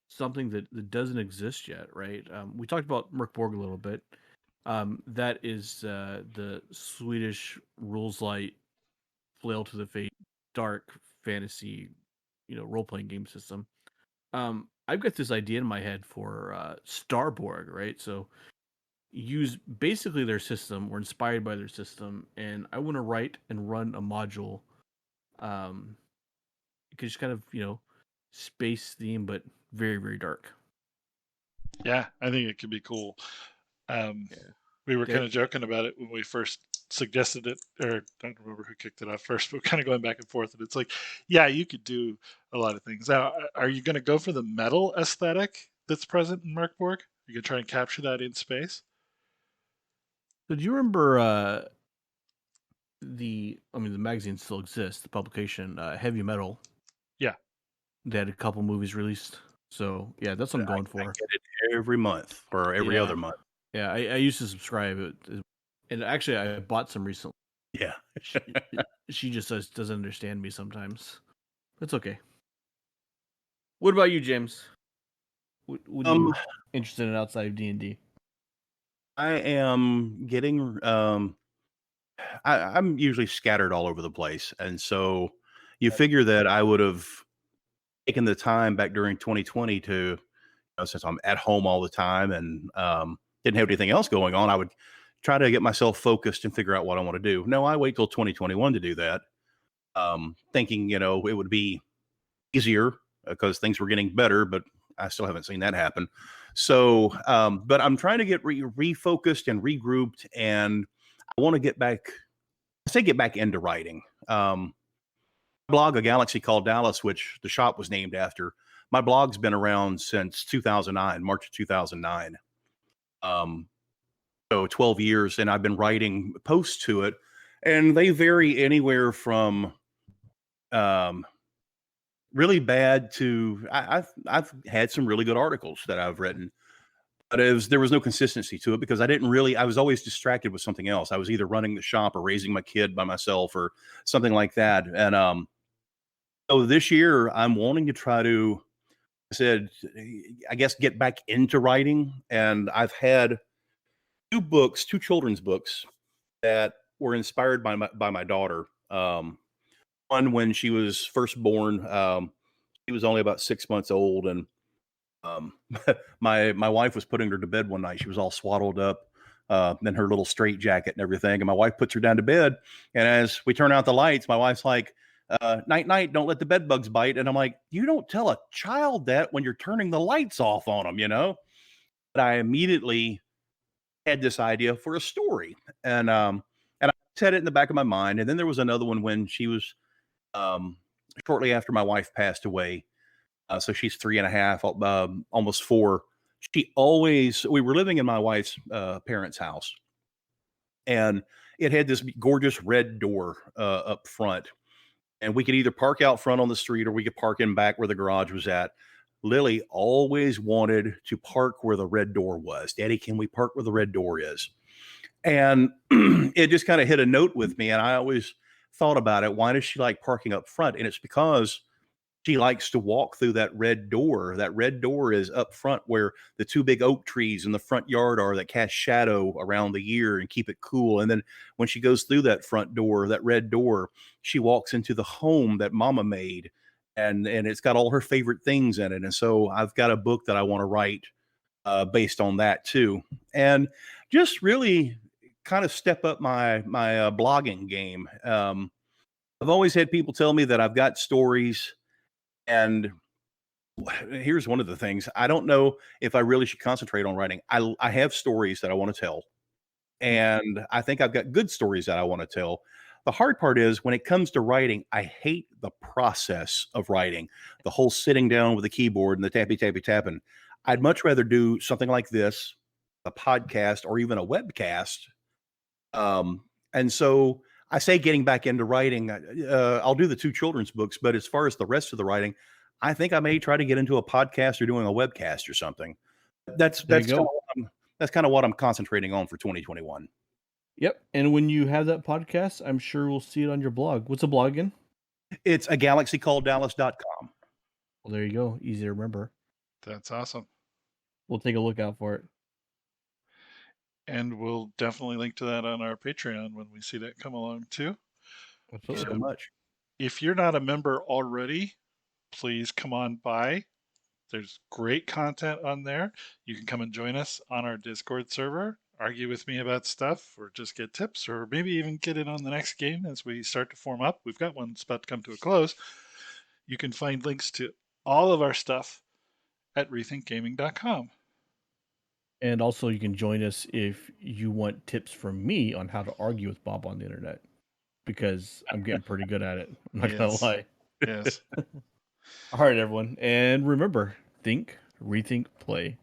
something that doesn't exist yet, right? We talked about Merkborg a little bit. That is the Swedish rules light flail to the face dark fantasy, role playing game system. I've got this idea in my head for Starborg, right? So use basically their system or inspired by their system, and I want to write and run a module. Um, just kind of space theme, but very very dark. yeah, I think it could be cool. Yeah. We were kind Okay. of joking about it when we first suggested it, or I don't remember who kicked it off first, but kind of going back and forth. And it's like, yeah, you could do a lot of things. Now, are you going to go for the metal aesthetic that's present in Merkborg? Are you going to try and capture that in space? So do you remember the magazine still exists, the publication Heavy Metal? Yeah. They had a couple movies released. So yeah, that's what I'm going I for. get it every month or every Yeah. other month. Yeah, I used to subscribe, and actually I bought some recently. Yeah. She just doesn't understand me sometimes. That's okay. What about you, James? What are you interested in outside of D&D? I am getting I'm usually scattered all over the place. And so you figure that I would have taken the time back during 2020 to, since I'm at home all the time and didn't have anything else going on, I would try to get myself focused and figure out what I want to do. No, I wait till 2021 to do that, thinking, it would be easier because things were getting better, but I still haven't seen that happen. So, but I'm trying to get refocused and regrouped, and I want to get back. I say get back into writing. Blog, A Galaxy Called Dallas, which the shop was named after. My blog's been around since 2009, March of 2009. So 12 years, and I've been writing posts to it, and they vary anywhere from really bad to I've had some really good articles that I've written, but there was no consistency to it because I was always distracted with something else. I was either running the shop or raising my kid by myself or something like that. And so this year I'm wanting to try to, I said, I guess get back into writing, and I've had two children's books that were inspired by my daughter. One when she was first born. She was only about 6 months old, and my wife was putting her to bed one night. She was all swaddled up in her little straight jacket and everything. And my wife puts her down to bed. And as we turn out the lights, my wife's like, night, night, don't let the bed bugs bite. And I'm like, you don't tell a child that when you're turning the lights off on them. But I immediately had this idea for a story. And I set it in the back of my mind. And then there was another one when she was shortly after my wife passed away. So she's 3.5, almost 4. We were living in my wife's parents' house, and it had this gorgeous red door up front. And we could either park out front on the street or we could park in back where the garage was at. Lily always wanted to park where the red door was. Daddy, can we park where the red door is? And it just kind of hit a note with me. And I always thought about it. Why does she like parking up front? And it's because she likes to walk through that red door. That red door is up front where the two big oak trees in the front yard are that cast shadow around the year and keep it cool. And then when she goes through that front door, that red door, she walks into the home that mama made. And it's got all her favorite things in it. And so I've got a book that I want to write based on that too, and just really kind of step up my blogging game. I've always had people tell me that I've got stories, and here's one of the things: I don't know if I really should concentrate on writing. I have stories that I want to tell, and I think I've got good stories that I want to tell. The hard part is when it comes to writing, I hate the process of writing, the whole sitting down with the keyboard and the tappy, tappy, tapping. I'd much rather do something like this, a podcast, or even a webcast. And so I say getting back into writing, I'll do the two children's books, but as far as the rest of the writing, I think I may try to get into a podcast or doing a webcast or something. That's There you that's kind go. that's kind of what I'm concentrating on for 2021. Yep. And when you have that podcast, I'm sure we'll see it on your blog. What's a blog again? It's a galaxycalleddallas.com. Well, there you go. Easy to remember. That's awesome. We'll take a look out for it. And we'll definitely link to that on our Patreon when we see that come along too. Thank you so much. If you're not a member already, please come on by. There's great content on there. You can come and join us on our Discord server, argue with me about stuff, or just get tips, or maybe even get in on the next game as we start to form up. We've got one that's about to come to a close. You can find links to all of our stuff at rethinkgaming.com. And also, you can join us if you want tips from me on how to argue with Bob on the internet, because I'm getting pretty good at it. I'm not going to lie. Yes. All right, everyone. And remember, think, rethink, play.